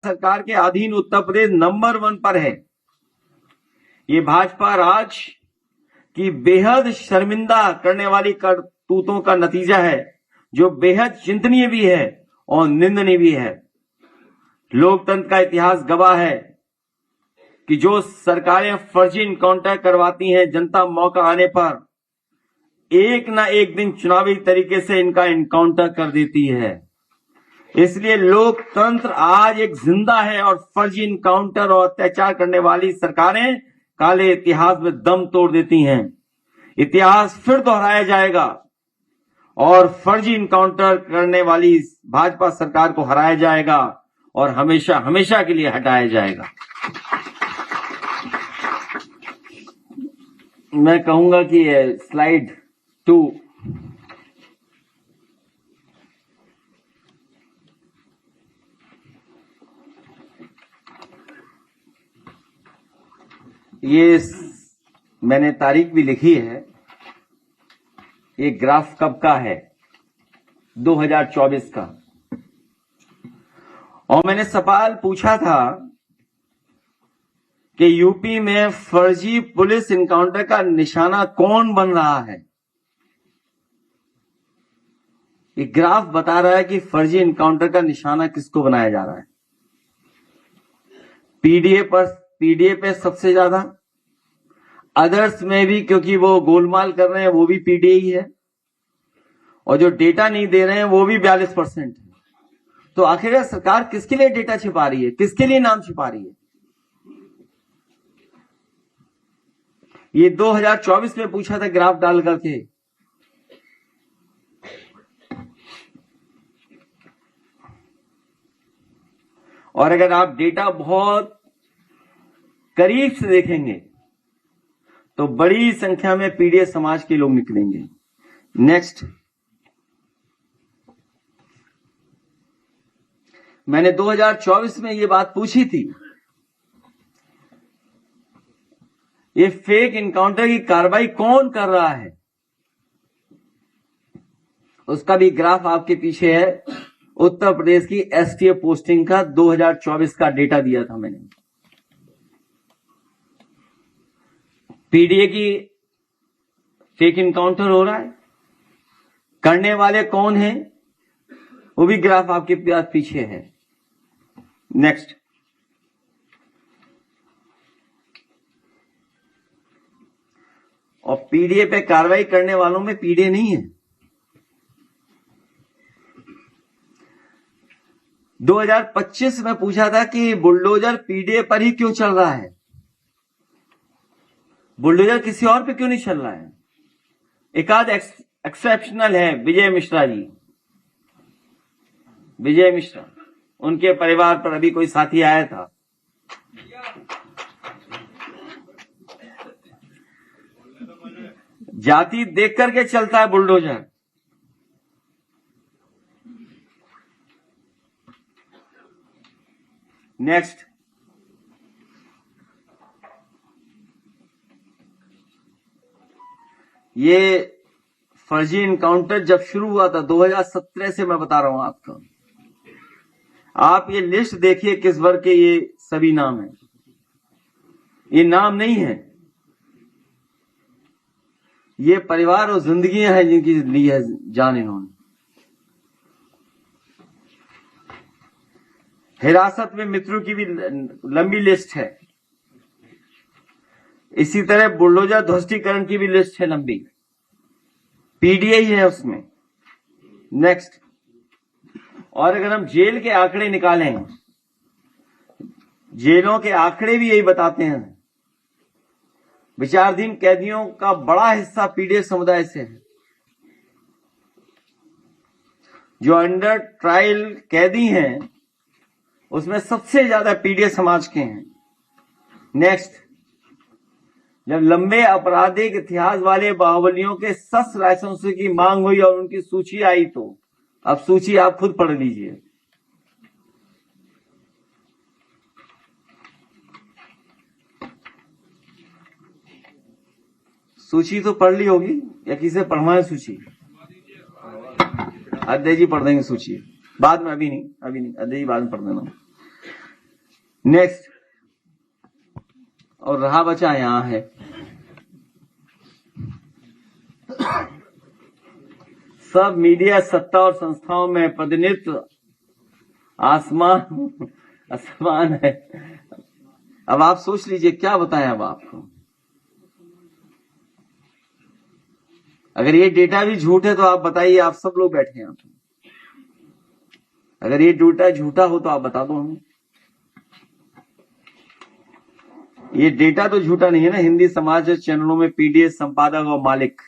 सरकार के अधीन उत्तर प्रदेश नंबर 1 पर है। ये भाजपा राज की बेहद शर्मिंदा करने वाली करतूतों का नतीजा है, जो बेहद चिंतनीय भी है और निंदनीय भी है। लोकतंत्र का इतिहास गवाह है कि जो सरकारें फर्जी इनकाउंटर करवाती हैं, जनता मौका आने पर एक ना एक दिन चुनावी तरीके से इनका इनकाउंटर कर देती है। इसलिए लोकतंत्र आज एक जिंदा है और फर्जी इनकाउंटर और अत्याचार करने वाली सरकारें काले इतिहास में दम तोड़ देती हैं। इतिहास फिर दोहराया जाएगा और फर्जी इनकाउंटर करने वाली भाजपा सरकार को हराया जाएगा और हमेशा हमेशा के लिए हटाया जाएगा। मैं कहूंगा कि स्लाइड 2 ये मैंने तारीख भी लिखी है। ये ग्राफ कब का है? 2024 का। और मैंने सवाल पूछा था कि यूपी में फर्जी पुलिस इनकाउंटर का निशाना कौन बन रहा है। ये ग्राफ बता रहा है कि फर्जी इनकाउंटर का निशाना किसको बनाया जा रहा है। पीडीए पे सबसे ज्यादा, अदर्स में भी, क्योंकि वो गोलमाल कर रहे हैं, वो भी पीडीए ही है, और जो डेटा नहीं दे रहे हैं वो भी 42% है। तो आखिर सरकार किसके लिए डेटा छिपा रही है, किसके लिए नाम छिपा रही है? ये 2024 में पूछा था ग्राफ डाल करके। और अगर आप डेटा बहुत करीब से देखेंगे तो बड़ी संख्या में पीडीए समाज के लोग निकलेंगे। नेक्स्ट, मैंने 2024 में ये बात पूछी थी। ये फेक इनकाउंटर की कार्रवाई कौन कर रहा है, उसका भी ग्राफ आपके पीछे है। उत्तर प्रदेश की एसटीएफ पोस्टिंग का 2024 का डेटा दिया था मैंने। पीडीए की फेक इनकाउंटर हो रहा है, करने वाले कौन हैं, वो भी ग्राफ आपके पीछे है। नेक्स्ट, और पीडीए पे कार्रवाई करने वालों में पीडीए नहीं है। 2025 में पूछा था कि बुलडोजर पीडीए पर ही क्यों चल रहा है, बुलडोजर किसी और पे क्यों नहीं चल रहा है। एक आध एक्सेप्शनल है, विजय मिश्रा जी, विजय मिश्रा, उनके परिवार पर अभी कोई साथी आया था। जाति देख करके चलता है बुलडोजर। नेक्स्ट, ये फर्जी इनकाउंटर जब शुरू हुआ था 2017 से, मैं बता रहा हूं आपको। आप ये लिस्ट देखिए किस वर्ग के ये सभी नाम हैं। ये नाम नहीं है, ये परिवार और जिंदगियां हैं जिनकी ली है जान इन्होंने। हिरासत में मित्रों की भी लंबी लिस्ट है। इसी तरह बुलडोजर ध्वस्तीकरण की भी लिस्ट है लंबी, पीडीए ही है उसमें। नेक्स्ट, और अगर हम जेल के आंकड़े निकालें, जेलों के आंकड़े भी यही बताते हैं। विचाराधीन कैदियों का बड़ा हिस्सा पीडीए समुदाय से है। जो अंडर ट्रायल कैदी हैं उसमें सबसे ज्यादा पीडीए समाज के हैं। नेक्स्ट, जब लंबे आपराधिक इतिहास वाले बाहुबलियों के शस्त्र लाइसेंसों की मांग हुई और उनकी सूची आई, तो अब सूची आप खुद पढ़ लीजिए। सूची तो पढ़ ली होगी या किसे पढ़वाएं सूची? अध्यय जी पढ़ देंगे सूची बाद में, अभी नहीं, अध्यय जी बाद में पढ़ देना। नेक्स्ट, और रहा बचा यहां है सब मीडिया सत्ता और संस्थाओं में प्रतिनिधित्व आसमान है। अब आप सोच लीजिए क्या बताएं अब आपको। अगर ये डेटा भी झूठ है तो आप बताइए, आप सब लोग बैठे हैं यहाँ पे, अगर ये डेटा झूठा हो तो आप बता दो हमें। ये डेटा तो झूठा नहीं है ना। हिंदी समाचार चैनलों में पीडीएस संपादक और मालिक